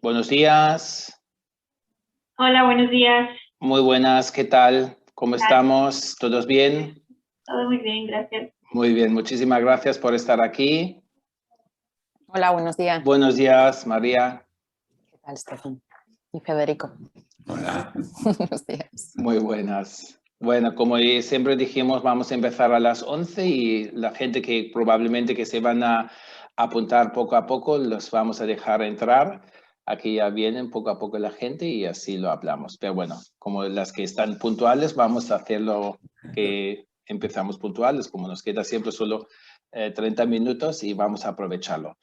Buenos días, Hola, buenos días. muy buenas, ¿qué tal? ¿Cómo estamos? ¿Todos bien? Todo muy bien, gracias. Muy bien, muchísimas gracias por estar aquí. Hola, buenos días. Buenos días, María. ¿Qué tal, Stefan? Y Federico. Hola. Buenos días. Muy buenas. Bueno, como siempre dijimos, vamos a empezar a las 11 y la gente que probablemente que se van a apuntar poco a poco, los vamos a dejar entrar. Aquí ya vienen poco a poco la gente y así lo hablamos. Pero bueno, como las que están puntuales, vamos a hacerlo que empezamos puntuales, como nos queda siempre solo 30 minutos y vamos a aprovecharlo.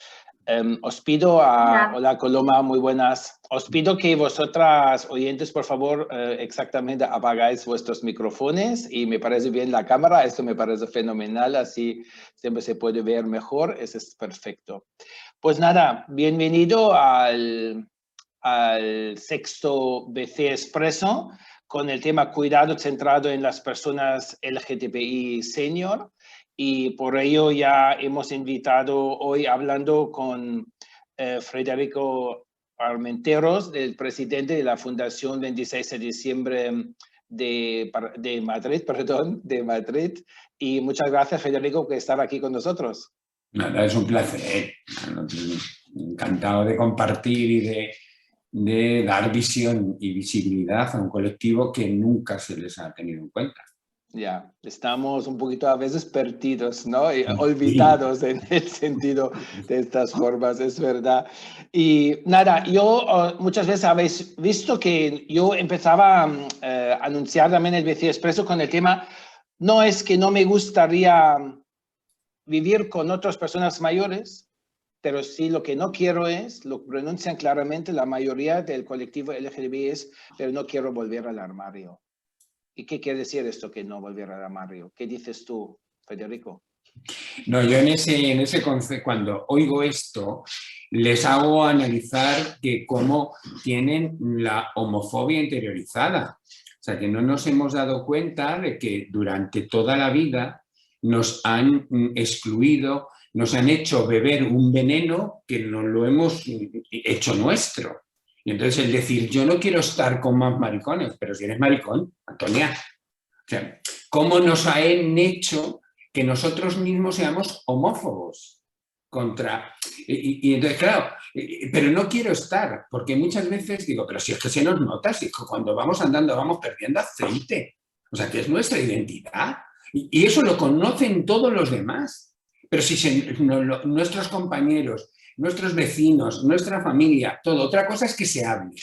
Os pido hola Coloma, muy buenas. Os pido que vosotras oyentes, por favor, exactamente apagáis vuestros micrófonos y me parece bien la cámara, esto me parece fenomenal, así siempre se puede ver mejor, eso es perfecto. Pues nada, bienvenido al sexto BC Expreso con el tema cuidado centrado en las personas LGTBI senior. Y por ello ya hemos invitado hoy hablando con Federico Armenteros, el presidente de la Fundación 26 de diciembre de Madrid. Y muchas gracias, Federico, por estar aquí con nosotros. Nada, es un placer. Encantado de compartir y de dar visión y visibilidad a un colectivo que nunca se les ha tenido en cuenta. Ya, estamos un poquito a veces perdidos, ¿no? Y olvidados en el sentido de estas formas, es verdad. Y nada, yo muchas veces habéis visto que yo empezaba a anunciar también el BC Expreso con el tema, no es que no me gustaría vivir con otras personas mayores, pero sí lo que no quiero es, lo pronuncian claramente la mayoría del colectivo LGTBI es, pero no quiero volver al armario. ¿Y qué quiere decir esto que no volver al armario? ¿Qué dices tú, Federico? No, yo en ese concepto, cuando oigo esto, les hago analizar que cómo tienen la homofobia interiorizada. O sea, que no nos hemos dado cuenta de que durante toda la vida nos han excluido, nos han hecho beber un veneno que nos lo hemos hecho nuestro. Y entonces el decir, yo no quiero estar con más maricones, pero si eres maricón, Antonia. O sea, ¿cómo nos han hecho que nosotros mismos seamos homófobos contra... Y entonces, claro, pero no quiero estar, porque muchas veces digo, pero si es que se nos nota, si es que cuando vamos andando vamos perdiendo aceite. O sea, que es nuestra identidad. Y eso lo conocen todos los demás. Pero si nuestros compañeros, nuestros vecinos, nuestra familia, todo. Otra cosa es que se hable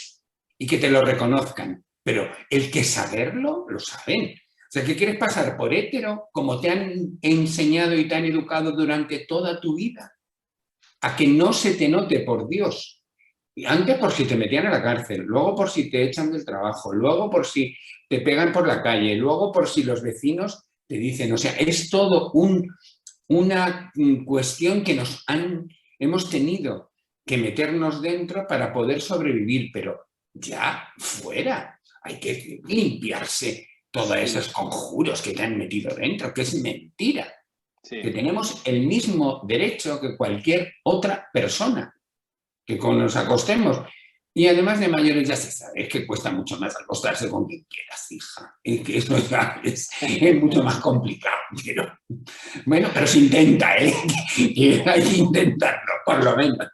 y que te lo reconozcan. Pero el que saberlo, lo saben. O sea, ¿qué quieres pasar por hétero como te han enseñado y te han educado durante toda tu vida? A que no se te note, por Dios. Antes por si te metían a la cárcel, luego por si te echan del trabajo, luego por si te pegan por la calle, luego por si los vecinos te dicen, o sea, es todo una cuestión que hemos tenido que meternos dentro para poder sobrevivir, pero ya fuera, hay que limpiarse todos esos conjuros que te han metido dentro, que es mentira. Sí. Que tenemos el mismo derecho que cualquier otra persona, que con nos acostemos. Y además de mayores ya se sabe, es que cuesta mucho más acostarse con quien quieras, hija. Es que esto es mucho más complicado. Pero, bueno, pero se intenta, ¿eh? Y hay que intentarlo, por lo menos.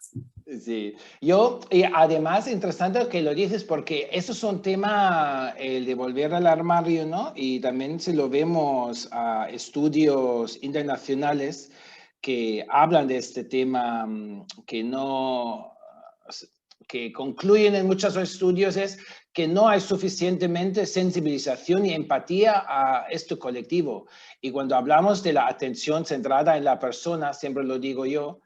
Sí, yo, y además, interesante que lo dices, porque eso es un tema, el de volver al armario, ¿no? Y también se lo vemos a estudios internacionales que hablan de este tema, que concluyen en muchos estudios es que no hay suficientemente sensibilización y empatía a este colectivo. Y cuando hablamos de la atención centrada en la persona, siempre lo digo yo,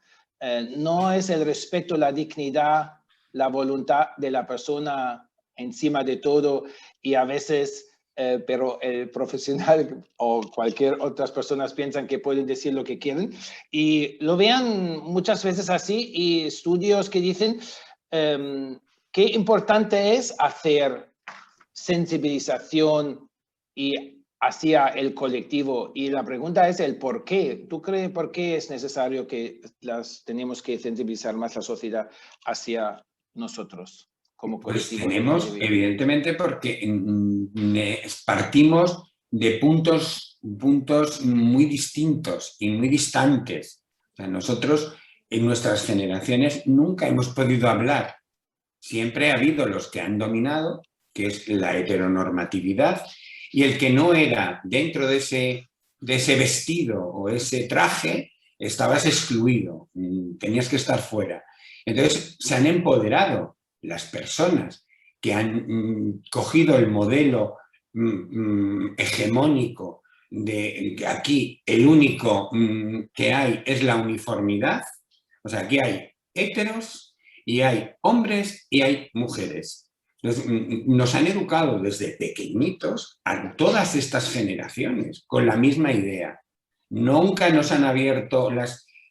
no es el respeto, la dignidad, la voluntad de la persona encima de todo y a veces, pero el profesional o cualquier otras personas piensan que pueden decir lo que quieren y lo vean muchas veces así y estudios que dicen qué importante es hacer sensibilización y hacia el colectivo. Y la pregunta es el por qué. ¿Tú crees por qué es necesario que tenemos que sensibilizar más la sociedad hacia nosotros como Pues colectivo? tenemos, evidentemente, porque partimos de puntos muy distintos y muy distantes. O sea, nosotros, en nuestras generaciones, nunca hemos podido hablar. Siempre ha habido los que han dominado, que es la heteronormatividad, y el que no era dentro de ese vestido o ese traje, estabas excluido, tenías que estar fuera. Entonces, se han empoderado las personas que han cogido el modelo hegemónico de que aquí el único que hay es la uniformidad. O sea, aquí hay héteros y hay hombres y hay mujeres. Entonces, nos han educado desde pequeñitos a todas estas generaciones con la misma idea. Nunca nos han abierto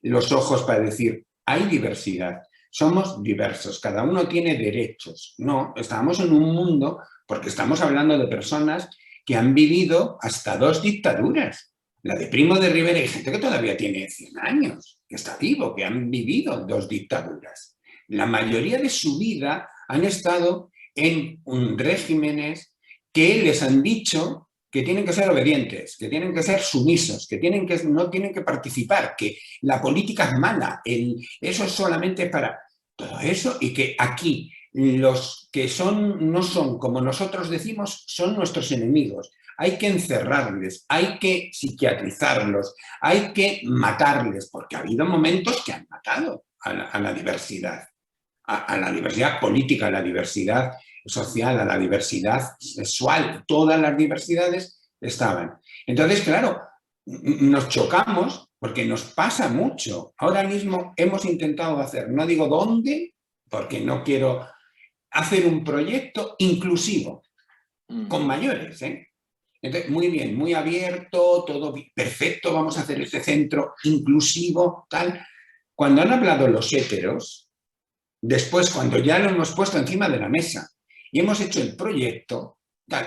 los ojos para decir, hay diversidad, somos diversos, cada uno tiene derechos. No, estamos en un mundo, porque estamos hablando de personas que han vivido hasta 2 dictaduras. La de Primo de Rivera, hay gente que todavía tiene 100 años, que está vivo, que han vivido 2 dictaduras. La mayoría de su vida han estado en regímenes que les han dicho que tienen que ser obedientes, que tienen que ser sumisos, que no tienen que participar, que la política es mala, eso es solamente para todo eso, y que aquí los que no son como nosotros decimos son nuestros enemigos. Hay que encerrarles, hay que psiquiatrizarlos, hay que matarles, porque ha habido momentos que han matado a la diversidad, a la diversidad política, a la diversidad social, a la diversidad sexual, todas las diversidades estaban. Entonces, claro, nos chocamos porque nos pasa mucho. Ahora mismo hemos intentado hacer, no digo dónde, porque no quiero hacer un proyecto inclusivo, con mayores, ¿eh? Entonces, muy bien, muy abierto, todo perfecto, vamos a hacer este centro inclusivo, tal. Cuando han hablado los héteros, después, cuando ya lo hemos puesto encima de la mesa y hemos hecho el proyecto, tal,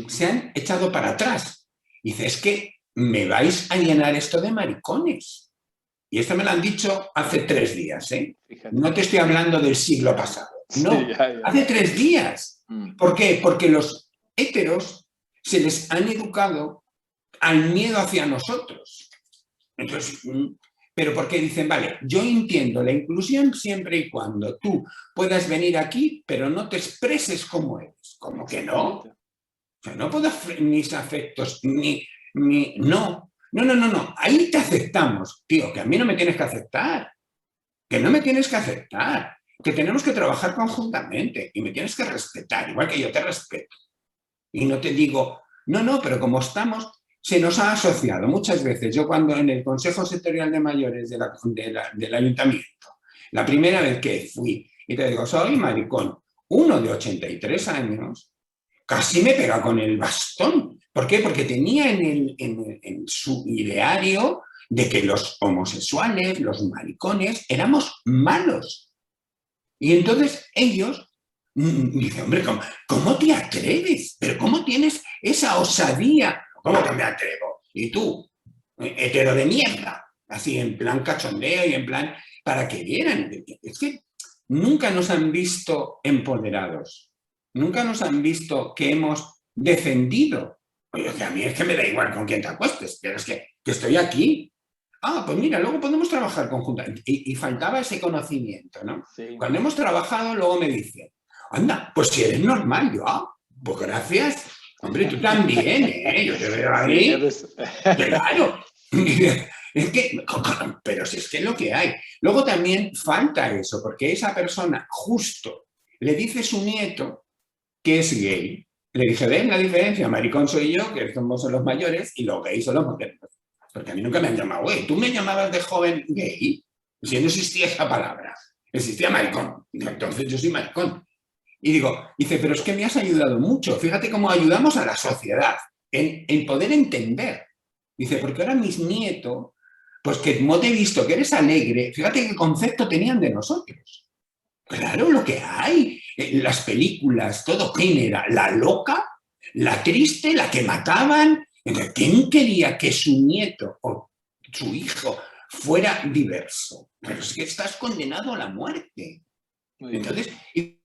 se han echado para atrás. Dice, es que me vais a llenar esto de maricones. Y esto me lo han dicho hace 3 días, ¿eh? No te estoy hablando del siglo pasado. No, sí, ya. Hace 3 días. ¿Por qué? Porque los héteros se les han educado al miedo hacia nosotros. Entonces, pero porque dicen, vale, yo entiendo la inclusión siempre y cuando tú puedas venir aquí, pero no te expreses como eres. ¿Cómo que no? O sea, no puedo mis afectos, no. No. Ahí te aceptamos, tío, que a mí no me tienes que aceptar. Que no me tienes que aceptar. Que tenemos que trabajar conjuntamente y me tienes que respetar, igual que yo te respeto. Y no te digo, no, pero como estamos, se nos ha asociado muchas veces. Yo cuando en el Consejo Sectorial de Mayores del Ayuntamiento, la primera vez que fui, y te digo, soy maricón, uno de 83 años, casi me pega con el bastón. ¿Por qué? Porque tenía en su ideario de que los homosexuales, los maricones, éramos malos. Y entonces ellos dicen, hombre, ¿cómo te atreves? ¿Pero cómo tienes esa osadía? ¿Cómo que me atrevo? Y tú, hetero de mierda, así en plan cachondeo y en plan para que vieran. Es que nunca nos han visto empoderados, nunca nos han visto que hemos defendido. Oye, que a mí es que me da igual con quién te acuestes, pero es que estoy aquí. Ah, pues mira, luego podemos trabajar conjuntamente. Y faltaba ese conocimiento, ¿no? Sí. Cuando hemos trabajado, luego me dice, anda, pues si eres normal, yo, pues gracias. Hombre, tú también, ¿eh? Yo te veo ahí. Claro. Es que, pero si es que es lo que hay. Luego también falta eso, porque esa persona justo le dice a su nieto que es gay. Le dije, ¿ven la diferencia? Maricón soy yo, que somos los mayores, y los gays son los modernos. Porque a mí nunca me han llamado gay. ¿Tú me llamabas de joven gay? Si no existía esa palabra. Existía maricón. Entonces yo soy maricón. Y dice, pero es que me has ayudado mucho. Fíjate cómo ayudamos a la sociedad en poder entender. Dice, porque ahora mis nietos, pues que como te he visto que eres alegre, fíjate qué concepto tenían de nosotros. Claro, lo que hay. Las películas, todo. ¿Quién era? ¿La loca? ¿La triste? ¿La que mataban? ¿Quién quería que su nieto o su hijo fuera diverso? Pero es que estás condenado a la muerte. Muy bien. Entonces, y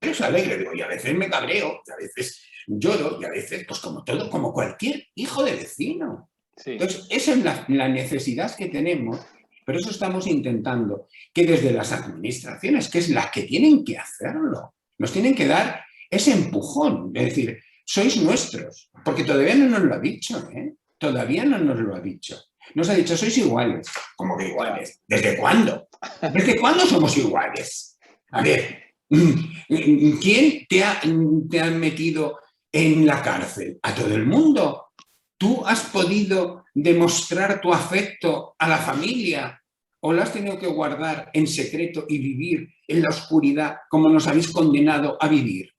es alegre, digo, y a veces me cabreo, y a veces lloro, y a veces, pues como todo, como cualquier hijo de vecino. Sí. Entonces, esa es la necesidad que tenemos, por eso estamos intentando que desde las administraciones, que es las que tienen que hacerlo, nos tienen que dar ese empujón, es decir, sois nuestros, porque todavía no nos lo ha dicho, ¿eh? Todavía no nos lo ha dicho. Nos ha dicho, sois iguales. ¿Cómo que iguales? ¿Desde cuándo? ¿Desde cuándo somos iguales? A ver, ¿quién te ha metido en la cárcel? ¿A todo el mundo? ¿Tú has podido demostrar tu afecto a la familia o lo has tenido que guardar en secreto y vivir en la oscuridad como nos habéis condenado a vivir?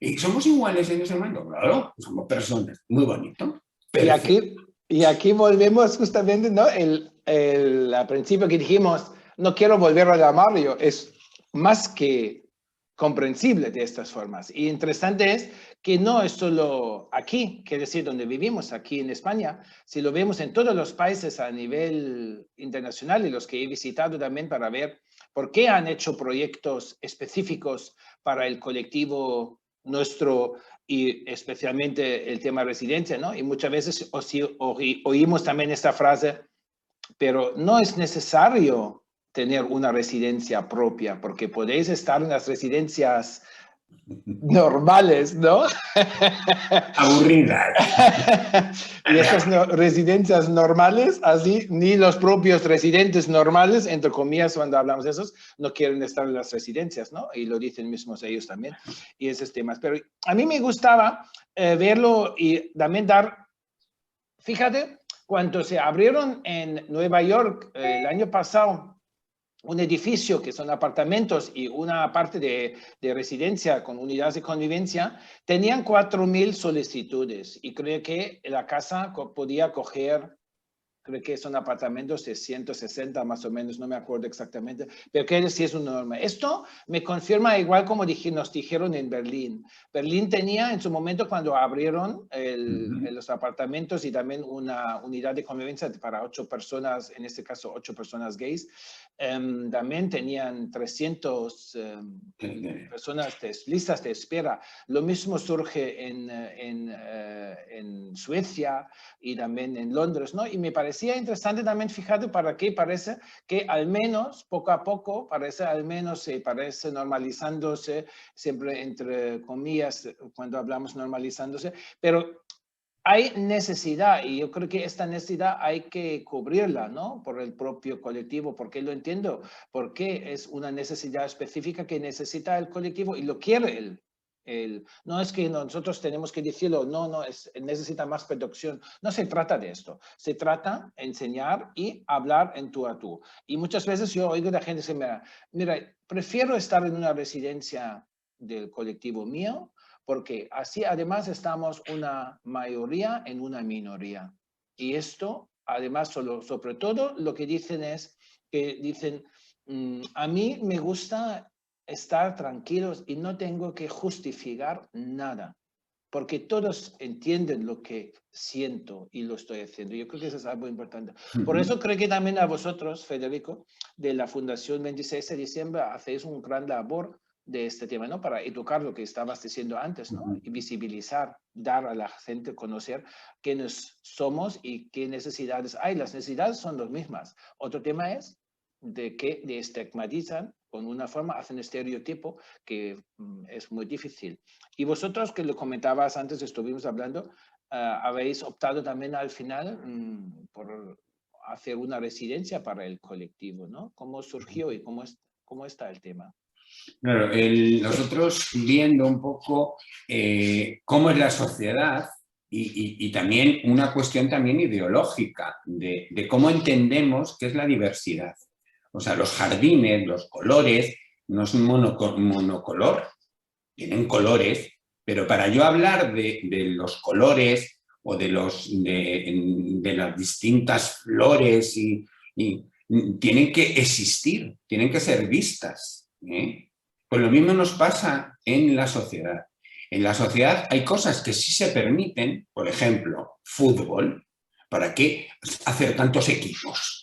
¿Y somos iguales en ese momento? Claro, somos personas. Muy bonito. Y aquí volvemos justamente, ¿no? Al principio que dijimos, no quiero volver al armario, es más que comprensible de estas formas. Y interesante es que no es solo aquí, quiere decir, donde vivimos, aquí en España, si lo vemos en todos los países a nivel internacional y los que he visitado también para ver por qué han hecho proyectos específicos para el colectivo nuestro y especialmente el tema residencia, ¿no? Y muchas veces oímos también esta frase, pero no es necesario tener una residencia propia, porque podéis estar en las residencias normales, ¿no? Aburridas. Y estas residencias normales, así, ni los propios residentes normales, entre comillas, cuando hablamos de esos, no quieren estar en las residencias, ¿no? Y lo dicen mismos ellos también, y esos temas. Pero a mí me gustaba verlo y también fíjate, cuando se abrieron en Nueva York el año pasado, un edificio que son apartamentos y una parte de residencia con unidades de convivencia, tenían 4,000 solicitudes y creo que la casa podía coger, creo que son apartamentos de 160 más o menos, no me acuerdo exactamente, pero que sí es una norma. Esto me confirma igual como nos dijeron en Berlín. Berlín tenía en su momento cuando abrieron los apartamentos y también una unidad de convivencia para 8 personas, en este caso 8 personas gays, también tenían 300 personas listas de espera. Lo mismo surge en Suecia y también en Londres, ¿no? Y me parecía interesante también, fíjate, para qué parece que al menos, poco a poco, parece normalizándose, siempre entre comillas, cuando hablamos normalizándose, pero hay necesidad y yo creo que esta necesidad hay que cubrirla, ¿no? Por el propio colectivo, porque lo entiendo, porque es una necesidad específica que necesita el colectivo y lo quiere no es que nosotros tenemos que decirlo, no, necesita más protección. No se trata de esto. Se trata de enseñar y hablar en tú a tú. Y muchas veces yo oigo de la gente que me mira, prefiero estar en una residencia del colectivo mío porque así además estamos una mayoría en una minoría. Y esto, además, sobre todo lo que dicen es que dicen, a mí me gusta estar tranquilos y no tengo que justificar nada, porque todos entienden lo que siento y lo estoy haciendo. Yo creo que eso es algo importante. Por eso creo que también a vosotros, Federico, de la Fundación 26 de diciembre, hacéis un gran labor de este tema, ¿no? Para educar lo que estabas diciendo antes, ¿no? Y visibilizar, dar a la gente conocer quiénes somos y qué necesidades hay. Las necesidades son las mismas. Otro tema es de que le estigmatizan con una forma, hacen estereotipo que es muy difícil. Y vosotros, que lo comentabas antes, estuvimos hablando, habéis optado también al final por hacer una residencia para el colectivo, ¿no? ¿Cómo surgió y cómo está el tema? Claro, nosotros viendo un poco cómo es la sociedad y también una cuestión también ideológica de cómo entendemos qué es la diversidad. O sea, los jardines, los colores, no es un monocolor, tienen colores, pero para yo hablar de los colores o de las distintas flores tienen que existir, tienen que ser vistas, ¿eh? Pues lo mismo nos pasa en la sociedad. En la sociedad hay cosas que sí se permiten, por ejemplo, fútbol. ¿Para qué hacer tantos equipos?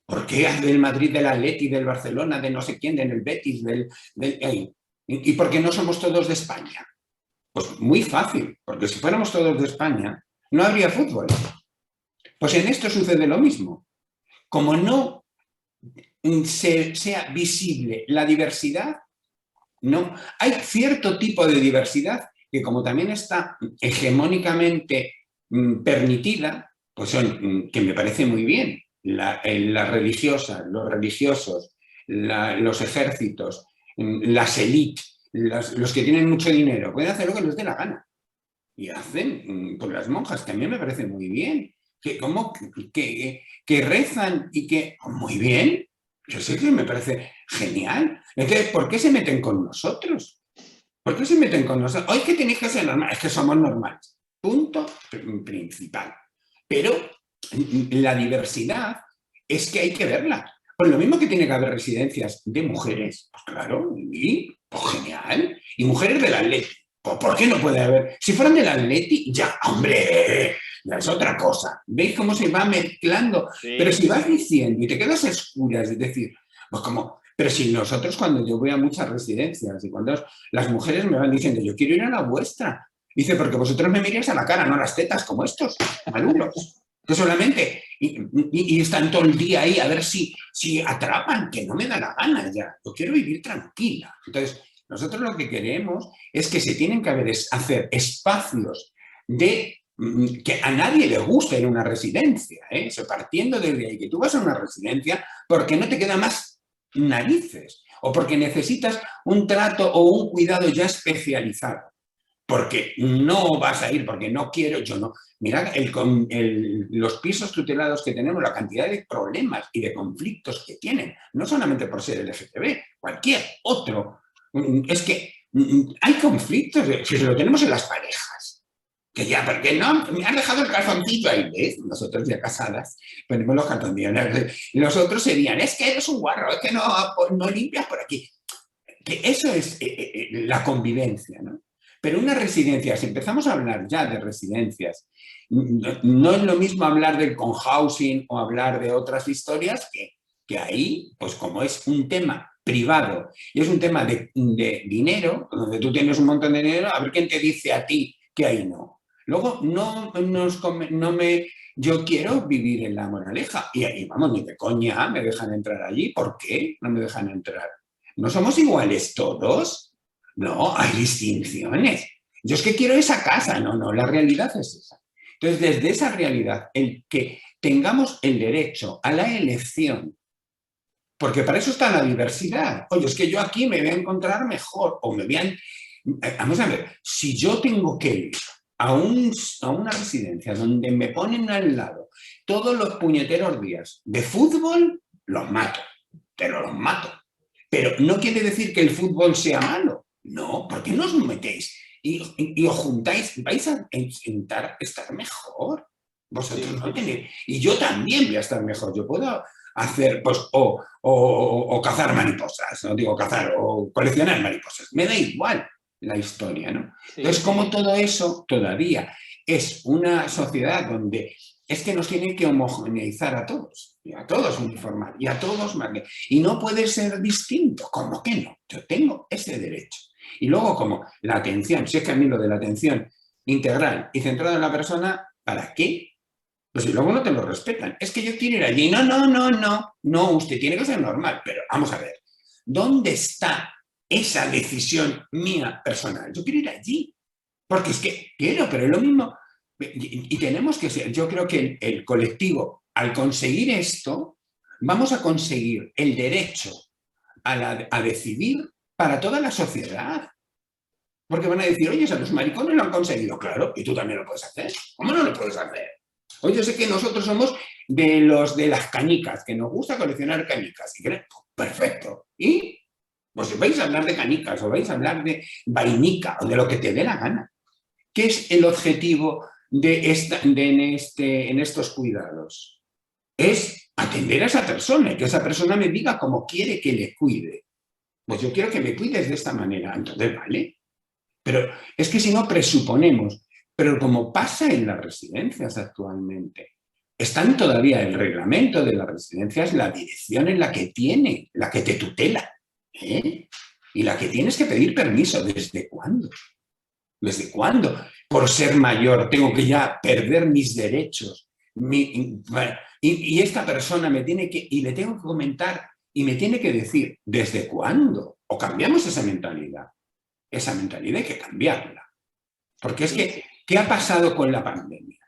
¿Por qué del Madrid, del Atleti, del Barcelona, de no sé quién, del Betis, ¿Y por qué no somos todos de España? Pues muy fácil, porque si fuéramos todos de España, no habría fútbol. Pues en esto sucede lo mismo. Como no sea visible la diversidad, no. Hay cierto tipo de diversidad que, como también está hegemónicamente permitida, pues son, que me parece muy bien, las religiosas, los religiosos, los ejércitos, las élites, los que tienen mucho dinero, pueden hacer lo que les dé la gana. Y hacen, pues las monjas, que a mí me parece muy bien, que rezan y que, muy bien, yo sé que me parece genial. Entonces, ¿por qué se meten con nosotros? ¿Por qué se meten con nosotros? Hoy que tenéis que ser normales, es que somos normales. Punto principal. Pero la diversidad es que hay que verla. Pues lo mismo que tiene que haber residencias de mujeres, pues claro, y pues genial. Y mujeres del Atleti, pues ¿por qué no puede haber? Si fueran del Atleti, ya, hombre, ya es otra cosa. ¿Veis cómo se va mezclando? Sí. Pero si vas diciendo y te quedas a escuras, es decir, pues como, pero si nosotros cuando yo voy a muchas residencias y cuando las mujeres me van diciendo, yo quiero ir a la vuestra, dice, porque vosotros me miréis a la cara, no a las tetas como estos, malucos. Que solamente, y están todo el día ahí a ver si atrapan, que no me da la gana ya. Yo quiero vivir tranquila. Entonces, nosotros lo que queremos es que se tienen que hacer espacios que a nadie le gusta en una residencia, ¿eh? Eso, partiendo desde ahí, que tú vas a una residencia porque no te queda más narices o porque necesitas un trato o un cuidado ya especializado. Porque no vas a ir, porque no quiero, yo no. Mira, los pisos tutelados que tenemos, la cantidad de problemas y de conflictos que tienen, no solamente por ser LGTB, cualquier otro. Es que hay conflictos, si lo tenemos en las parejas, que ya, porque no, me has dejado el calzoncillo ahí, ¿ves? Nosotros ya casadas ponemos los calzoncillos. Los otros serían, es que eres un guarro, es que no limpias por aquí. Que eso es la convivencia, ¿no? Pero una residencia, si empezamos a hablar ya de residencias, no es lo mismo hablar del cohousing o hablar de otras historias que ahí, pues como es un tema privado y es un tema de dinero, donde tú tienes un montón de dinero, a ver quién te dice a ti que ahí no. Luego, yo quiero vivir en La Moraleja y ahí, vamos, ni de coña me dejan entrar allí. ¿Por qué no me dejan entrar? ¿No somos iguales todos? No, hay distinciones. Yo es que quiero esa casa. No, la realidad es esa. Entonces, desde esa realidad, el que tengamos el derecho a la elección, porque para eso está la diversidad. Oye, es que yo aquí me voy a encontrar mejor o me voy a... Vamos a ver, si yo tengo que ir a una residencia donde me ponen al lado todos los puñeteros días de fútbol, los mato, pero los mato. Pero no quiere decir que el fútbol sea malo. No, ¿por qué no os metéis y os juntáis? Vais a intentar estar mejor. Vosotros no tenéis. Y yo también voy a estar mejor. Yo puedo hacer, pues, o cazar mariposas, no digo cazar, o coleccionar mariposas. Me da igual la historia, ¿no? Sí. Entonces, como todo eso todavía es una sociedad donde es que nos tienen que homogeneizar a todos uniformar, y a todos y no puede ser distinto. ¿Cómo que no? Yo tengo ese derecho. Y luego, como la atención, si es que a mí lo de la atención integral y centrada en la persona, ¿para qué? Pues si luego no te lo respetan. Es que yo quiero ir allí. No, usted tiene que ser normal. Pero vamos a ver, ¿dónde está esa decisión mía personal? Yo quiero ir allí. Porque es que quiero, pero es lo mismo. Y tenemos que ser, yo creo que el colectivo, al conseguir esto, vamos a conseguir el derecho a decidir para toda la sociedad. Porque van a decir, oye, a los maricones lo han conseguido, claro, y tú también lo puedes hacer. ¿Cómo no lo puedes hacer? Oye, yo sé que nosotros somos de los de las canicas, que nos gusta coleccionar canicas. Y creen, perfecto. Y pues vais a hablar de canicas, o vais a hablar de vainica, o de lo que te dé la gana. ¿Qué es el objetivo en estos cuidados? Es atender a esa persona y que esa persona me diga cómo quiere que le cuide. Pues yo quiero que me cuides de esta manera. Entonces, ¿vale? Pero es que si no presuponemos, pero como pasa en las residencias actualmente, están todavía el reglamento de las residencias, la dirección en la que tiene, la que te tutela, ¿eh? Y la que tienes que pedir permiso. ¿Desde cuándo? ¿Desde cuándo? Por ser mayor tengo que ya perder mis derechos. Y esta persona me tiene que, y le tengo que comentar, y me tiene que decir, ¿desde cuándo? O cambiamos esa mentalidad. Esa mentalidad hay que cambiarla. Porque es que, ¿qué ha pasado con la pandemia?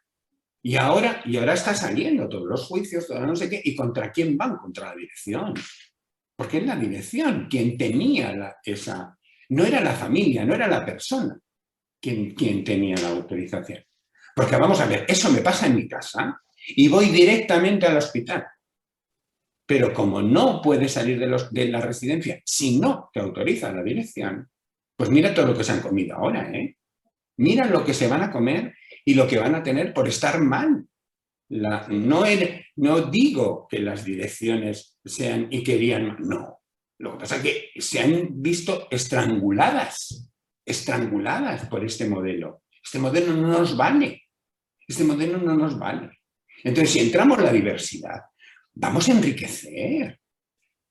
Y ahora está saliendo todos los juicios, todo no sé qué, ¿y contra quién van? Contra la dirección. Porque es la dirección quien tenía esa... No era la familia, no era la persona quien tenía la autorización. Porque vamos a ver, eso me pasa en mi casa y voy directamente al hospital. Pero como no puede salir de la residencia si no te autoriza la dirección, pues mira todo lo que se han comido ahora, ¿eh? Mira lo que se van a comer y lo que van a tener por estar mal. No digo que las direcciones sean y querían, no. Lo que pasa es que se han visto estranguladas por este modelo. Este modelo no nos vale. Este modelo no nos vale. Entonces, si entramos en la diversidad, vamos a enriquecer.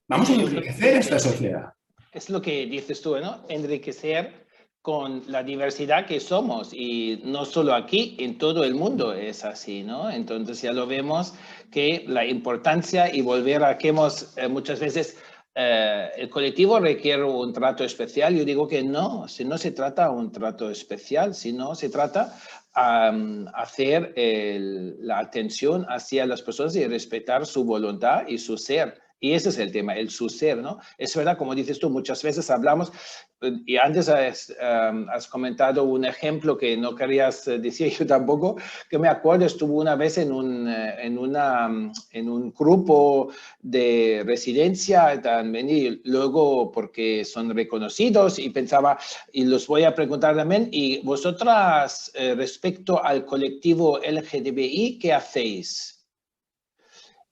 Vamos a enriquecer esta sociedad. Es lo que dices tú, ¿no? Enriquecer con la diversidad que somos, y no solo aquí, en todo el mundo es así, ¿no? Entonces ya lo vemos que la importancia, y volver a que hemos muchas veces el colectivo requiere un trato especial. Yo digo que no, si no se trata de un trato especial, sino se trata hacer la atención hacia las personas y respetar su voluntad y su ser. Y ese es el tema, el su ser, ¿no? Es verdad, como dices tú, muchas veces hablamos, y antes has comentado un ejemplo que no querías decir yo tampoco, que me acuerdo, estuve una vez en un grupo de residencia también, y luego porque son reconocidos, y pensaba, y los voy a preguntar también, y vosotras respecto al colectivo LGTBI, ¿qué hacéis?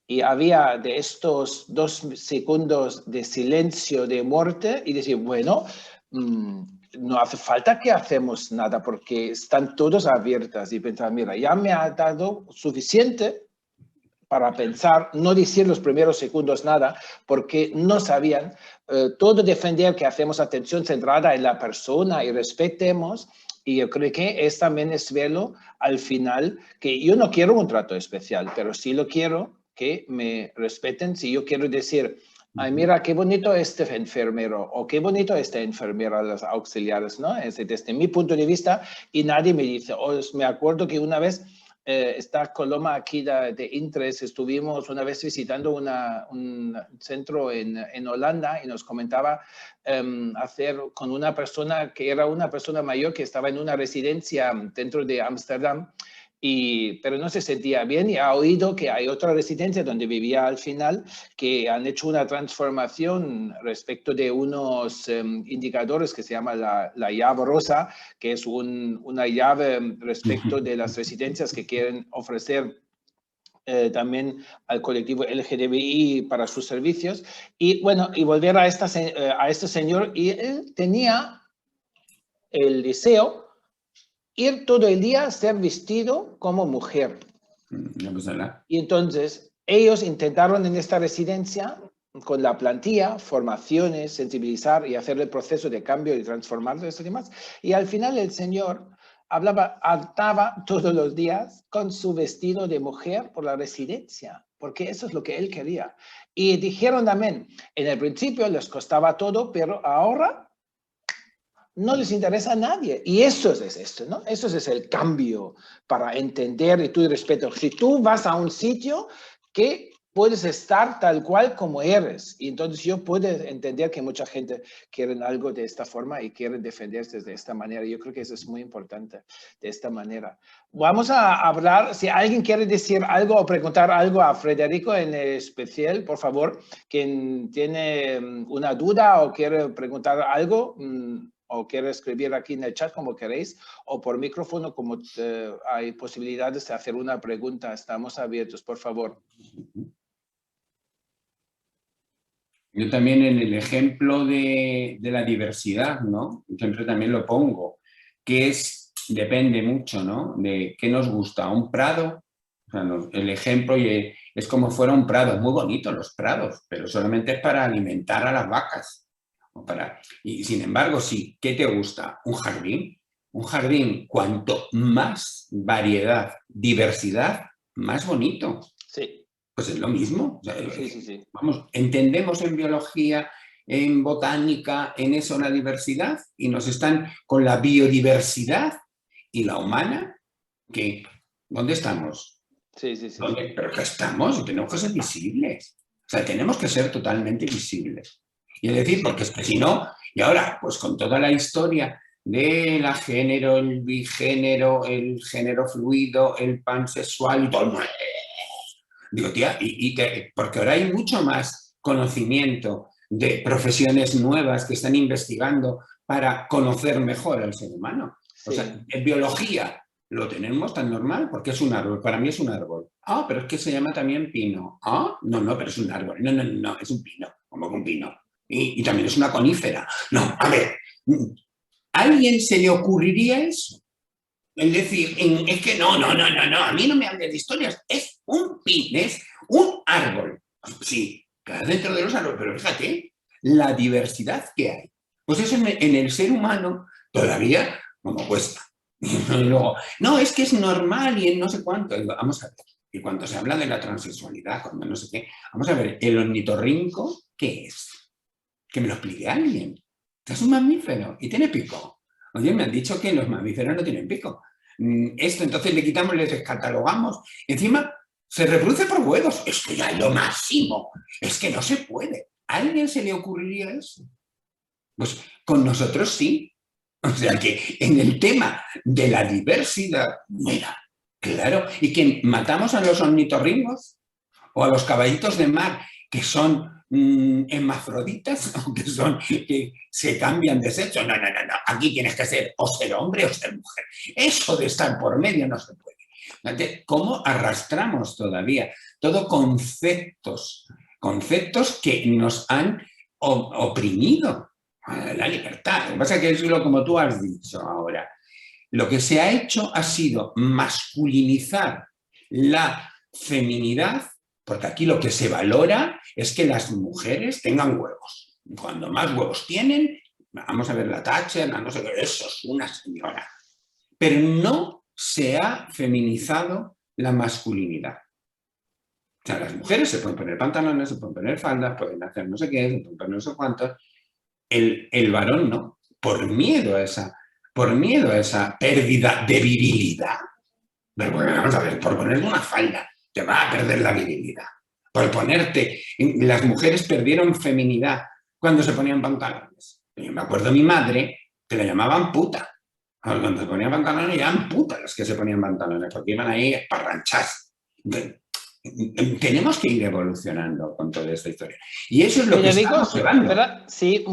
Y había de estos 2 segundos de silencio, de muerte, y decir, bueno, no hace falta que hacemos nada porque están todos abiertas. Y pensaba, mira, ya me ha dado suficiente para pensar, no decir los primeros segundos nada, porque no sabían. Todo defender que hacemos atención centrada en la persona y respetemos. Y yo creo que es también es verlo al final, que yo no quiero un trato especial, pero sí lo quiero que me respeten. Si yo quiero decir, ay, mira, qué bonito este enfermero, o qué bonito esta enfermera, las auxiliares, ¿no? Desde mi punto de vista, y nadie me dice, me acuerdo que una vez, esta Coloma aquí de Intres, estuvimos una vez visitando un centro en Holanda, y nos comentaba hacer con una persona que era una persona mayor que estaba en una residencia dentro de Ámsterdam, pero no se sentía bien, y ha oído que hay otra residencia donde vivía al final, que han hecho una transformación respecto de unos indicadores que se llama la llave rosa, que es una llave respecto de las residencias que quieren ofrecer también al colectivo LGTBI para sus servicios. Y bueno, y volver a este señor, y él tenía el deseo ir todo el día a ser vestido como mujer. Y entonces ellos intentaron en esta residencia, con la plantilla, formaciones, sensibilizar y hacer el proceso de cambio y transformarlo y demás. Y al final el señor andaba todos los días con su vestido de mujer por la residencia, porque eso es lo que él quería. Y dijeron también, en el principio les costaba todo, pero ahora no les interesa a nadie. Y eso es esto, ¿no? Eso es el cambio para entender y tu respeto. Si tú vas a un sitio que puedes estar tal cual como eres, y entonces yo puedo entender que mucha gente quiere algo de esta forma y quiere defenderse de esta manera. Yo creo que eso es muy importante, de esta manera. Vamos a hablar, si alguien quiere decir algo o preguntar algo a Federico en especial, por favor, quien tiene una duda o quiere preguntar algo, o quiere escribir aquí en el chat como queréis, o por micrófono, como hay posibilidades de hacer una pregunta. Estamos abiertos, por favor. Yo también en el ejemplo de la diversidad, ¿no? Siempre también lo pongo, que depende mucho, ¿no? De qué nos gusta, un prado sea, el ejemplo es como fuera un prado, muy bonito los prados, pero solamente es para alimentar a las vacas. Y sin embargo, sí, ¿qué te gusta? Un jardín. Un jardín, cuanto más variedad, diversidad, más bonito. Sí. Pues es lo mismo. O sea, Sí. vamos, entendemos en biología, en botánica, en eso la diversidad, y nos están con la biodiversidad y la humana, que ¿dónde estamos? Sí. Pero que estamos, tenemos que ser visibles. O sea, tenemos que ser totalmente visibles. Y es decir, porque es que si no, y ahora, pues con toda la historia de la género, el bigénero, el género fluido, el pansexual y todo, digo, tía, porque ahora hay mucho más conocimiento de profesiones nuevas que están investigando para conocer mejor al ser humano. Sí. O sea, en biología lo tenemos tan normal porque es un árbol. Para mí es un árbol. Ah, pero es que se llama también pino. Ah, no, pero es un árbol. No, es un pino, como un pino. Y también es una conífera. No, a ver, ¿a alguien se le ocurriría eso? Es decir, es que no, a mí no me hables de historias, es un pin, es un árbol. Sí, cada dentro de los árboles, pero fíjate, la diversidad que hay. Pues eso en el ser humano todavía como cuesta. Y luego, no, es que es normal y en no sé cuánto. Vamos a ver, y cuando se habla de la transexualidad, cuando no sé qué, vamos a ver, ¿el ornitorrinco qué es? Que me lo explique alguien. Es un mamífero y tiene pico. Oye, me han dicho que los mamíferos no tienen pico. Esto, entonces le quitamos, les descatalogamos. Encima, se reproduce por huevos. Esto ya es lo máximo. Es que no se puede. ¿A alguien se le ocurriría eso? Pues con nosotros sí. O sea que en el tema de la diversidad, mira, claro, y que matamos a los ornitorrincos o a los caballitos de mar que son hermafroditas o que se cambian de sexo. No. Aquí tienes que ser o ser hombre o ser mujer. Eso de estar por medio no se puede. ¿Cómo arrastramos todavía? Todo conceptos que nos han oprimido la libertad. Lo que pasa es que es como tú has dicho ahora. Lo que se ha hecho ha sido masculinizar la feminidad, porque aquí lo que se valora es que las mujeres tengan huevos. Cuando más huevos tienen, vamos a ver la Thatcher, no sé qué, eso es una señora. Pero no se ha feminizado la masculinidad. O sea, las mujeres se pueden poner pantalones, se pueden poner faldas, pueden hacer no sé qué, se pueden poner no sé cuántos. El varón no, por miedo a esa pérdida de virilidad. Pero bueno, vamos a ver, por ponerte una falda, te va a perder la virilidad. Por ponerte, las mujeres perdieron feminidad cuando se ponían pantalones. Yo me acuerdo de mi madre que la llamaban puta. Cuando se ponían pantalones, llamaban putas las que se ponían pantalones, porque iban ahí esparranchadas. Tenemos que ir evolucionando con toda esta historia. Y eso es lo que estamos llevando. Sí,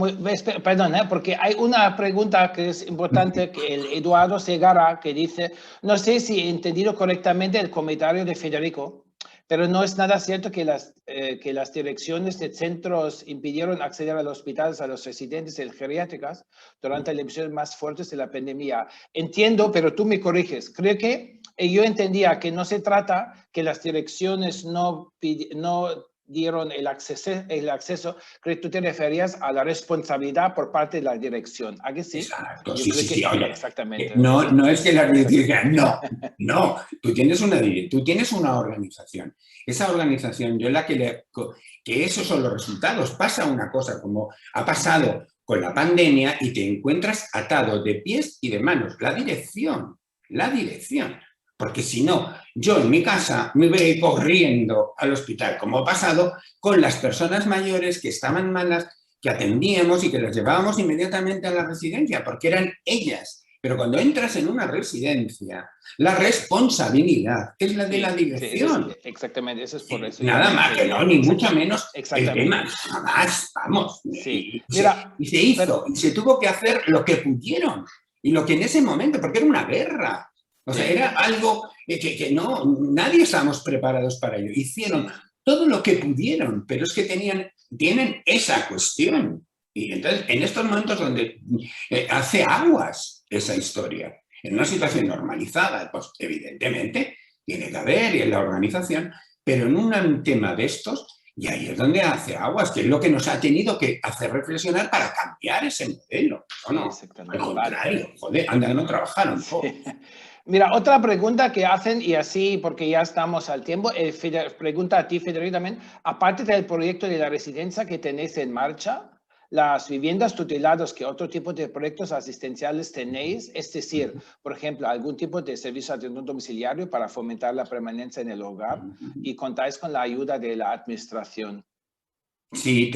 perdón, porque hay una pregunta que es importante, que el Eduardo Segarra, que dice, no sé si he entendido correctamente el comentario de Federico, pero no es nada cierto que las direcciones de centros impidieron acceder a los hospitales a los residentes de geriátricas durante las emisiones más fuertes de la pandemia. Entiendo, pero tú me corriges. Creo que yo entendía que no se trata que las direcciones no dieron el acceso, creo que tú te referías a la responsabilidad por parte de la dirección. ¿A que sí? Exacto, sí. Oye, exactamente. No es que la dirección, no. Tú tienes una organización. Esa organización, yo es la que esos son los resultados. Pasa una cosa como ha pasado con la pandemia y te encuentras atado de pies y de manos. La dirección. Porque si no, yo en mi casa me voy a ir corriendo al hospital, como ha pasado con las personas mayores que estaban malas, que atendíamos y que las llevábamos inmediatamente a la residencia, porque eran ellas. Pero cuando entras en una residencia, la responsabilidad es la de la dirección. Exactamente, eso es por eso. Nada más que no, ni mucho menos el tema. Jamás, vamos. Sí. Y se hizo, y se tuvo que hacer lo que pudieron. Y lo que en ese momento, porque era una guerra. O sea, era algo que no, nadie estábamos preparados para ello. Hicieron todo lo que pudieron, pero es que tienen esa cuestión. Y entonces, en estos momentos donde hace aguas esa historia, en una situación normalizada, pues evidentemente tiene que haber y en la organización, pero en un tema de estos, y ahí es donde hace aguas, que es lo que nos ha tenido que hacer reflexionar para cambiar ese modelo. Sí, No, exactamente. al contrario, joder, anda que no trabajaron todos. Sí. Mira, otra pregunta que hacen, y así, porque ya estamos al tiempo, pregunta a ti, Federico, también, aparte del proyecto de la residencia que tenéis en marcha, las viviendas tuteladas, ¿qué otro tipo de proyectos asistenciales tenéis? Es decir, por ejemplo, algún tipo de servicio de atención domiciliario para fomentar la permanencia en el hogar y contáis con la ayuda de la administración. Sí,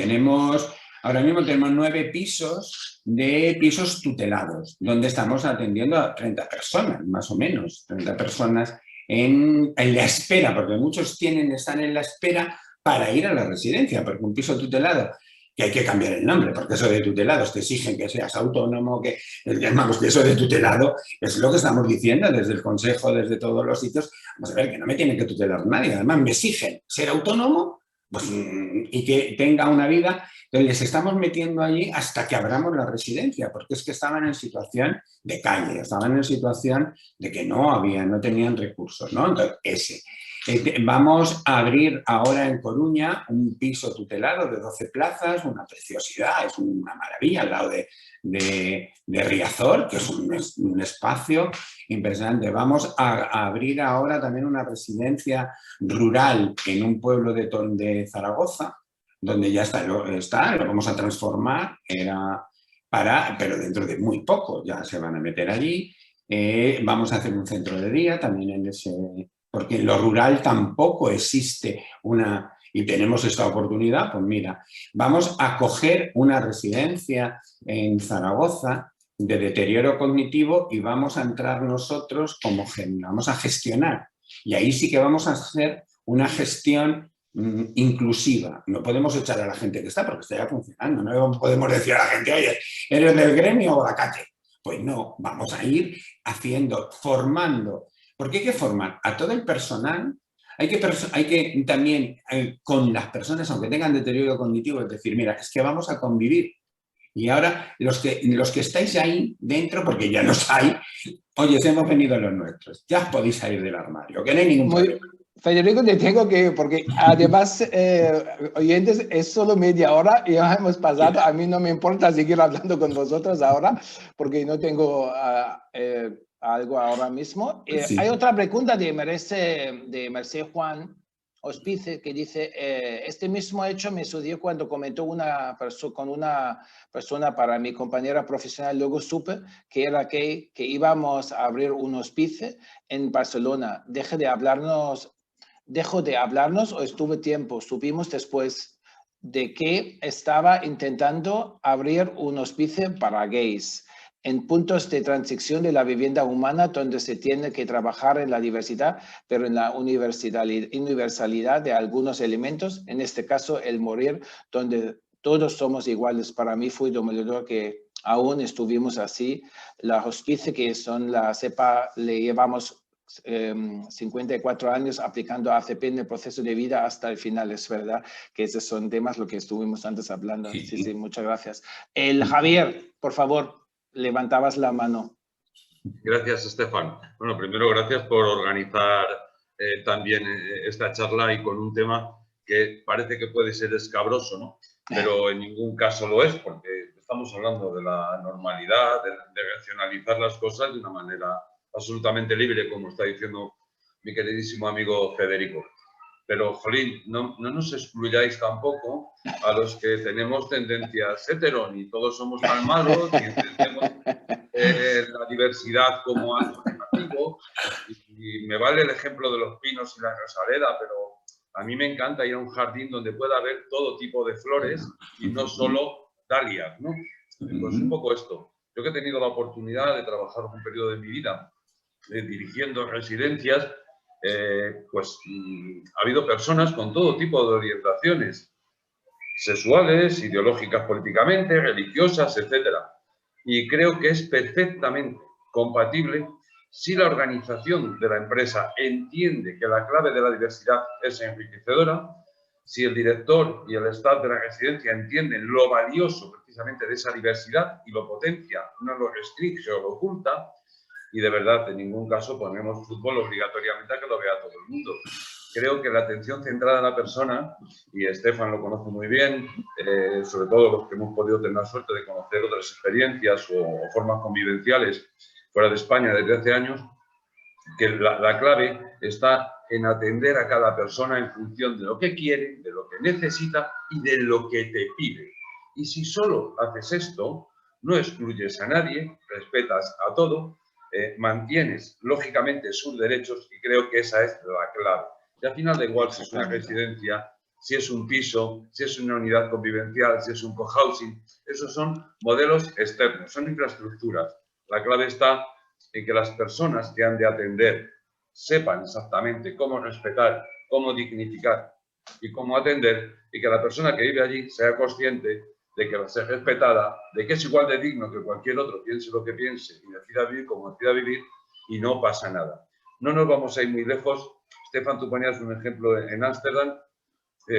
ahora mismo tenemos 9 pisos de pisos tutelados, donde estamos atendiendo a 30 personas, más o menos, 30 personas en la espera, porque muchos están en la espera para ir a la residencia, porque un piso tutelado, que hay que cambiar el nombre, porque eso de tutelados te exigen que seas autónomo, que eso de tutelado es lo que estamos diciendo desde el Consejo, desde todos los sitios. Vamos a ver, que no me tiene que tutelar nadie, además me exigen ser autónomo, pues, y que tenga una vida. Entonces les estamos metiendo allí hasta que abramos la residencia, porque es que estaban en situación de calle, estaban en situación de que no tenían recursos, ¿no? Entonces, vamos a abrir ahora en Coruña un piso tutelado de 12 plazas, una preciosidad, es una maravilla al lado de Riazor, que es un espacio impresionante. Vamos a abrir ahora también una residencia rural en un pueblo de Zaragoza, donde ya lo vamos a transformar, pero dentro de muy poco ya se van a meter allí. Vamos a hacer un centro de día también en ese, porque en lo rural tampoco existe y tenemos esta oportunidad, pues mira, vamos a coger una residencia en Zaragoza de deterioro cognitivo y vamos a entrar nosotros vamos a gestionar. Y ahí sí que vamos a hacer una gestión inclusiva. No podemos echar a la gente que está porque está ya funcionando. No podemos decir a la gente, oye, ¿eres del gremio o la calle? Pues no, vamos a ir formando. Porque hay que formar a todo el personal. Hay que también, con las personas, aunque tengan deterioro cognitivo, es decir, mira, es que vamos a convivir. Y ahora, los que estáis ahí dentro, porque ya los hay, oye, hemos venido los nuestros, ya os podéis salir del armario, que no hay ningún problema. Federico, te tengo que, porque además, oyentes, es solo media hora y ya hemos pasado. A mí no me importa seguir hablando con vosotros ahora, porque no tengo algo ahora mismo. Sí. Hay otra pregunta de Merced Juan Hospice, que dice, este mismo hecho me sucedió cuando comentó con una persona para mi compañera profesional, luego supe que era que íbamos a abrir un hospice en Barcelona. Dejó de hablarnos o estuvo tiempo. Supimos después de que estaba intentando abrir un hospice para gays en puntos de transición de la vivienda humana donde se tiene que trabajar en la diversidad, pero en la universalidad de algunos elementos, en este caso el morir, donde todos somos iguales. Para mí fue demoledor que aún estuvimos así. La hospice, que son la CEPA, le llevamos 54 años aplicando ACP en el proceso de vida hasta el final. Es verdad que esos son temas lo que estuvimos antes hablando. Sí, muchas gracias. Javier, por favor, levantabas la mano. Gracias, Estefan. Bueno, primero, gracias por organizar también esta charla y con un tema que parece que puede ser escabroso, ¿no? Pero en ningún caso lo es, porque estamos hablando de la normalidad, de racionalizar las cosas de una manera absolutamente libre, como está diciendo mi queridísimo amigo Federico. Pero, jolín, no nos excluyáis tampoco a los que tenemos tendencias hetero, ni todos somos tan malos, ni entendemos la diversidad como algo negativo. Y me vale el ejemplo de los pinos y la rosaleda, pero a mí me encanta ir a un jardín donde pueda haber todo tipo de flores y no solo dalias, ¿no? Pues un poco esto. Yo que he tenido la oportunidad de trabajar un periodo de mi vida dirigiendo residencias, pues ha habido personas con todo tipo de orientaciones sexuales, ideológicas políticamente, religiosas, etc. Y creo que es perfectamente compatible si la organización de la empresa entiende que la clave de la diversidad es enriquecedora, si el director y el staff de la residencia entienden lo valioso precisamente de esa diversidad y lo potencia, no lo restringe o lo oculta, y de verdad en ningún caso ponemos fútbol obligatoriamente a que lo vea todo el mundo. Creo que la atención centrada en la persona, y Estefan lo conoce muy bien, sobre todo los que hemos podido tener la suerte de conocer otras experiencias o formas convivenciales fuera de España desde hace años, que la clave está en atender a cada persona en función de lo que quiere, de lo que necesita y de lo que te pide. Y si solo haces esto, no excluyes a nadie, respetas a todo, mantienes lógicamente sus derechos y creo que esa es la clave. Y al final da igual si es una residencia, si es un piso, si es una unidad convivencial, si es un cohousing, esos son modelos externos, son infraestructuras. La clave está en que las personas que han de atender sepan exactamente cómo respetar, cómo dignificar y cómo atender, y que la persona que vive allí sea consciente de que va a ser respetada, de que es igual de digno que cualquier otro, piense lo que piense y decida vivir como decida vivir, y no pasa nada. No nos vamos a ir muy lejos. Estefan, tú ponías un ejemplo en Ámsterdam. Yo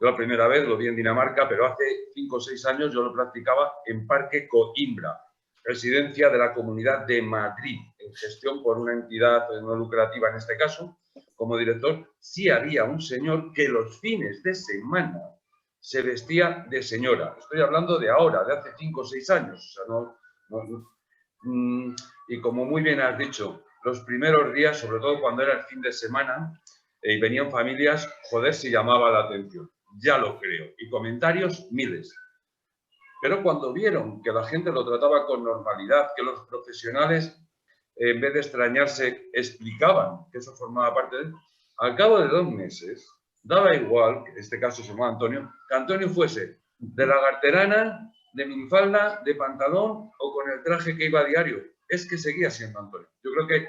la primera vez lo vi en Dinamarca, pero hace 5 o 6 años yo lo practicaba en Parque Coimbra, residencia de la Comunidad de Madrid, en gestión por una entidad no lucrativa en este caso. Como director, sí había un señor que los fines de semana se vestía de señora. Estoy hablando de ahora, de hace 5 o 6 años. O sea, y como muy bien has dicho, los primeros días, sobre todo cuando era el fin de semana, y venían familias, joder, si llamaba la atención. Ya lo creo. Y comentarios, miles. Pero cuando vieron que la gente lo trataba con normalidad, que los profesionales, en vez de extrañarse, explicaban que eso formaba parte de él, al cabo de 2 meses, daba igual, que en este caso se llamaba Antonio, que Antonio fuese de lagarterana, de minifalda, de pantalón o con el traje que iba a diario. Es que seguía siendo Antonio. Yo creo que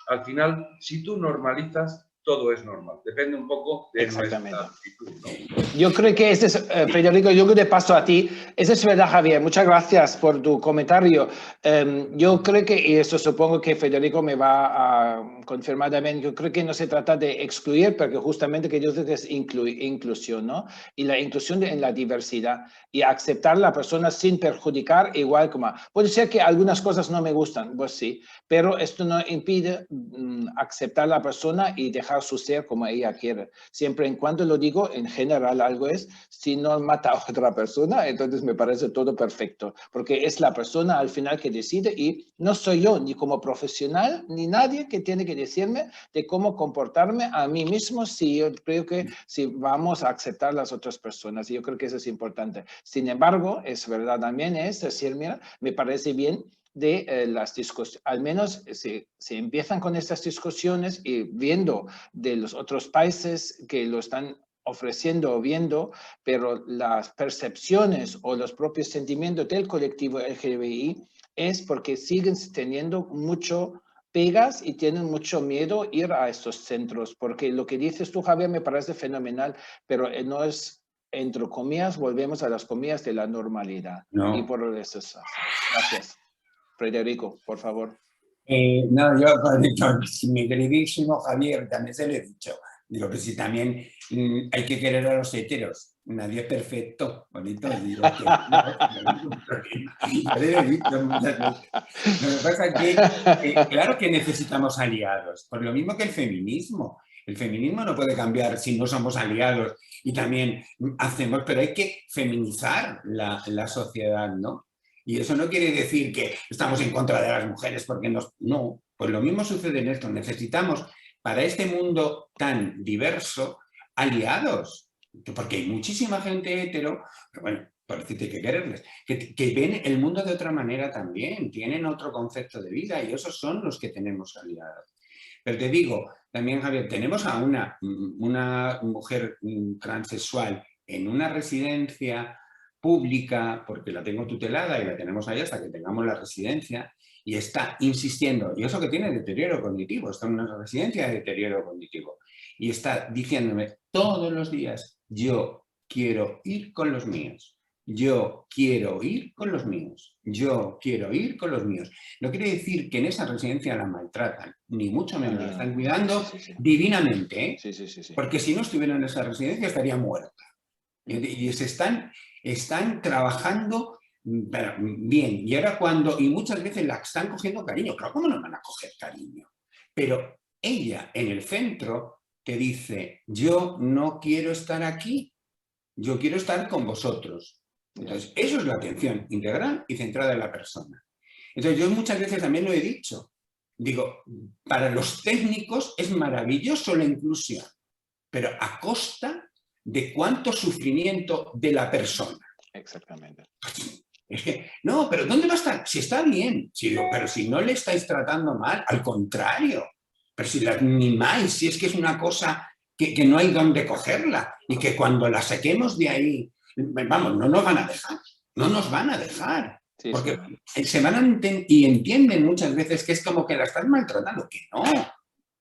al final, si tú normalizas, todo es normal. Depende un poco de nuestra actitud, ¿no? Yo creo que ese es, Federico, yo te paso a ti. Eso es verdad, Javier. Muchas gracias por tu comentario. Yo creo que, y eso supongo que Federico me va a confirmar también, yo creo que no se trata de excluir, porque justamente que yo digo que es inclusión, ¿no? Y la inclusión en la diversidad y aceptar a la persona sin perjudicar, igual como... Puede ser que algunas cosas no me gustan, pues sí, pero esto no impide aceptar a la persona y dejar su ser como ella quiere. Siempre en cuanto lo digo, en general algo es, si no mata a otra persona, entonces me parece todo perfecto, porque es la persona al final que decide y no soy yo ni como profesional ni nadie que tiene que decirme de cómo comportarme a mí mismo si yo creo que si vamos a aceptar a las otras personas. Y yo creo que eso es importante. Sin embargo, es verdad también es decir, mira, me parece bien de las discusiones, al menos se empiezan con estas discusiones y viendo de los otros países que lo están ofreciendo o viendo, pero las percepciones o los propios sentimientos del colectivo LGBTI es porque siguen teniendo mucho pegas y tienen mucho miedo ir a estos centros, porque lo que dices tú, Javier, me parece fenomenal, pero no es, entre comillas, volvemos a las comillas de la normalidad. No. Y por eso, gracias. Federico, por favor. No, yo con mi queridísimo Javier también se lo he dicho. Digo que si también hay que querer a los heteros. Nadie es perfecto, bonito. Digo que no, le he dicho muchas veces. Lo que pasa es que claro que necesitamos aliados, por lo mismo que el feminismo. El feminismo no puede cambiar si no somos aliados y también hacemos, pero hay que feminizar la sociedad, ¿no? Y eso no quiere decir que estamos en contra de las mujeres porque no, pues lo mismo sucede en esto. Necesitamos para este mundo tan diverso aliados, porque hay muchísima gente hetero, pero bueno, parece que hay que quererles, que ven el mundo de otra manera también, tienen otro concepto de vida y esos son los que tenemos aliados. Pero te digo, también Javier, tenemos a una mujer transexual en una residencia pública, porque la tengo tutelada y la tenemos ahí hasta que tengamos la residencia, y está insistiendo, y eso que tiene deterioro cognitivo, está en una residencia de deterioro cognitivo, y está diciéndome todos los días, yo quiero ir con los míos, yo quiero ir con los míos, yo quiero ir con los míos. No quiere decir que en esa residencia la maltratan, ni mucho menos, la están cuidando divinamente, ¿eh? Porque si no estuviera en esa residencia estaría muerta. Y se están trabajando Pero, bien, y ahora cuando, y muchas veces la están cogiendo cariño, claro, ¿cómo no van a coger cariño? Pero ella en el centro te dice, yo no quiero estar aquí, yo quiero estar con vosotros. Entonces, eso es la atención integral y centrada en la persona. Entonces, yo muchas veces también lo he dicho, digo, para los técnicos es maravilloso la inclusión, pero a costa de cuánto sufrimiento de la persona. Exactamente. Es que, no, pero ¿dónde va a estar? Si está bien, pero si no le estáis tratando mal, al contrario, pero si la mimáis, si es que es una cosa que no hay dónde cogerla y que cuando la saquemos de ahí, vamos, no nos van a dejar, no nos van a dejar. Sí, Porque sí. se van a y entienden muchas veces que es como que la están maltratando, que no.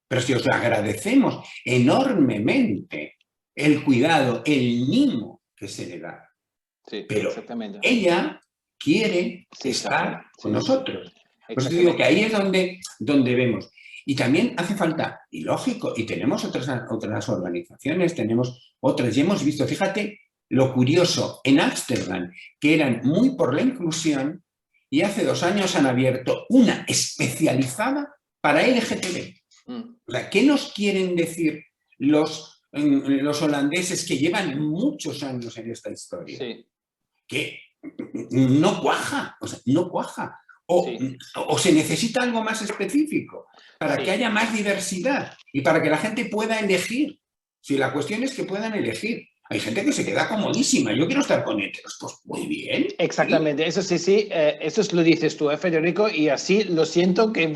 Pero si os agradecemos enormemente el cuidado, el mimo que se le da. Sí, Pero exactamente. ella quiere Sí, estar sí, con sí, nosotros. sí. Por eso digo que ahí es donde vemos. Y también hace falta, y lógico, y tenemos otras organizaciones, tenemos otras, y hemos visto, fíjate, lo curioso, en Ámsterdam, que eran muy por la inclusión, y hace 2 años han abierto una especializada para LGTB. O sea, ¿qué nos quieren decir los holandeses que llevan muchos años en esta historia? Sí. Que no cuaja, o sea, no cuaja. O se necesita algo más específico para que haya más diversidad y para que la gente pueda elegir. Si la cuestión es que puedan elegir. Hay gente que se queda comodísima. Yo quiero estar con héteros. Pues muy bien. Exactamente, ¿sí? Eso sí, eso lo dices tú, Federico, y así lo siento que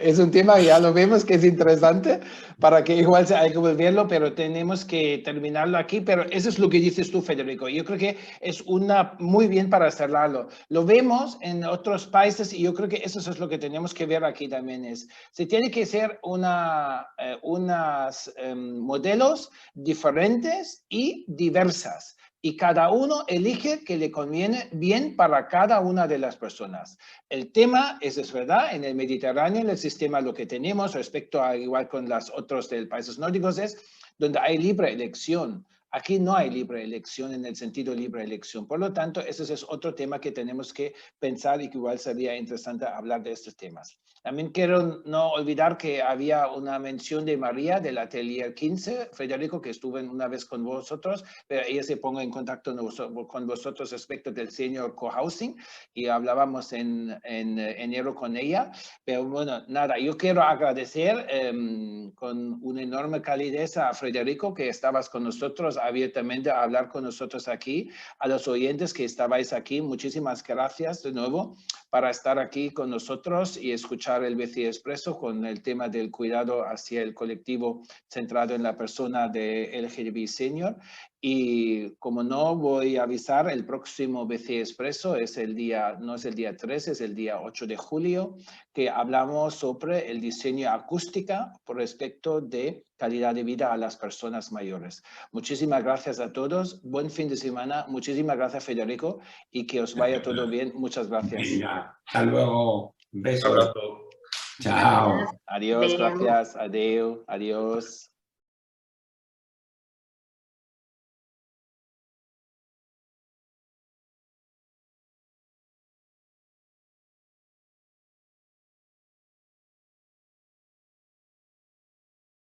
es un tema, ya lo vemos que es interesante, para que igual hay que volverlo, pero tenemos que terminarlo aquí, pero eso es lo que dices tú, Federico. Yo creo que es muy bien para cerrarlo. Lo vemos en otros países y yo creo que eso es lo que tenemos que ver aquí también. Se tiene que ser unos modelos diferentes y diversas. Y cada uno elige que le conviene bien para cada una de las personas. El tema es verdad, en el Mediterráneo, en el sistema lo que tenemos respecto a igual con los otros de países nórdicos es donde hay libre elección. Aquí no hay libre elección en el sentido libre elección. Por lo tanto, ese es otro tema que tenemos que pensar y que igual sería interesante hablar de estos temas. También quiero no olvidar que había una mención de María del Atelier 15, Federico, que estuvo una vez con vosotros, pero ella se ponga en contacto con vosotros respecto del senior cohousing y hablábamos en enero con ella. Pero bueno, nada, yo quiero agradecer con una enorme calidez a Federico que estabas con nosotros abiertamente a hablar con nosotros aquí, a los oyentes que estabais aquí, muchísimas gracias de nuevo para estar aquí con nosotros y escuchar el BCE Expreso con el tema del cuidado hacia el colectivo centrado en la persona de LGTB Senior. Y como no, voy a avisar, el próximo BCE Expreso no es el día 13, es el día 8 de julio, que hablamos sobre el diseño acústica por respecto de calidad de vida a las personas mayores. Muchísimas gracias a todos, buen fin de semana, muchísimas gracias Federico y que os vaya todo bien, muchas gracias. Venga, hasta luego, besos. Un abrazo. Chao. Adiós, gracias, adiós, adiós.